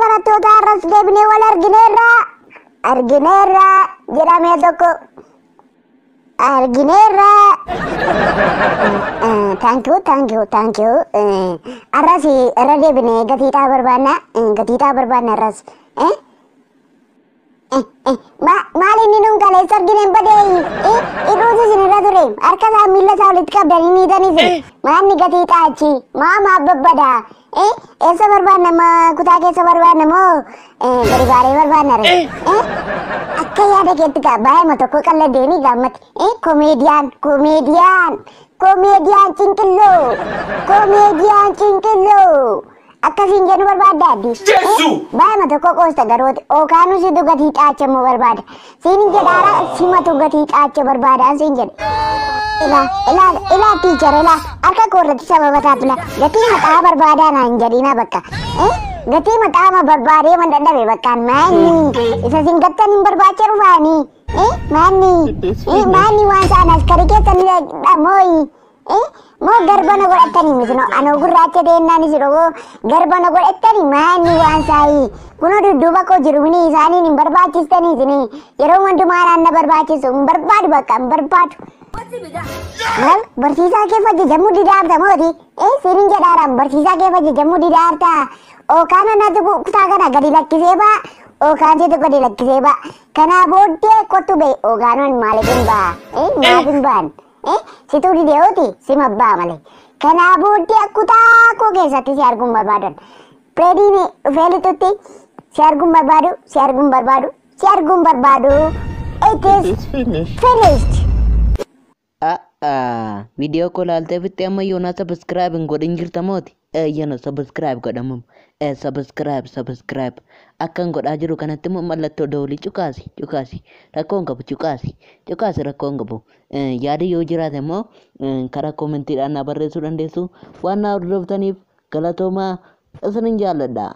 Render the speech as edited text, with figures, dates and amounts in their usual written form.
barattoota har'as deebinee wal argineerra jedhamee tokko argineerra. Thank you. Har'as irra deebinee gatiidhaa barbaanna har'as. Maal inni nuun kaleessa argineen badee hidhuutu isinirra ture harka isaa miila isaa walitti qabdanii niitanis maanni gatiidhaa achi maamaaf babbadaa. Eessa barbaanna kutaa keessa barbaanna moo gadi baaree barbaanna re akka yaada keetti baay'ima tokko qalladdeeni gaammatti komeediyaan cinqilloo akkasiin jennu barbaadda addi baay'ima tokko qoosta garooti ookaanuu situ gatii xaachamuu barbaada siin jedhaara simatu gatii xaacha barbaadaan siin jedhe. Ila teacher ila harka koorratti sababa taatula gatii maxaa barbaadaa naan jedhina bakka gatii maxaa ma barbaadee man dadhabe bakkaan maanni isa sin gattan hin barbaacha dhufaanii maanni waan saan askari keessan dhamooyi moo garbana godhattanii misino anoo gurraacha deennaan isino garbana godhattanii maanni waan saayii kunoo dudduuba koo jiru mini isaaniin hin barbaachistanii isini yeroo hundumaa naanna barbaachisu hin barbaadu bakka hin barbaadu. Mal barsiisaa kee fayyadamuu didaarta mooti sinin jedhaadhaan barsiisaa kee fayyadamuu didaarta ookaan anatu kutaa kana gadi lakkisee baa ookaan situ gadi lakkisee baa kanaa booddee kottu bee ookaanoon maaliif hin baan situu didee'uuti sima baa malee kanaa booddee kutaa koo keessatti si arguun barbaadan pireediin dhufee lixutti si arguun barbaadu it is finished. Video call alte fitte amma yona subscribe godin jirta moti yana subscribe godamum subscribe akan goda jiru kanatti mu mallatto dawli cukaasi rakkoon qabu cukaasi rakkoon qabu yaada yoo jiraate immoo karaa commentiidhaan na barreessuu dandeessu waan na hordoftaniif galatooma isinin jaalladha.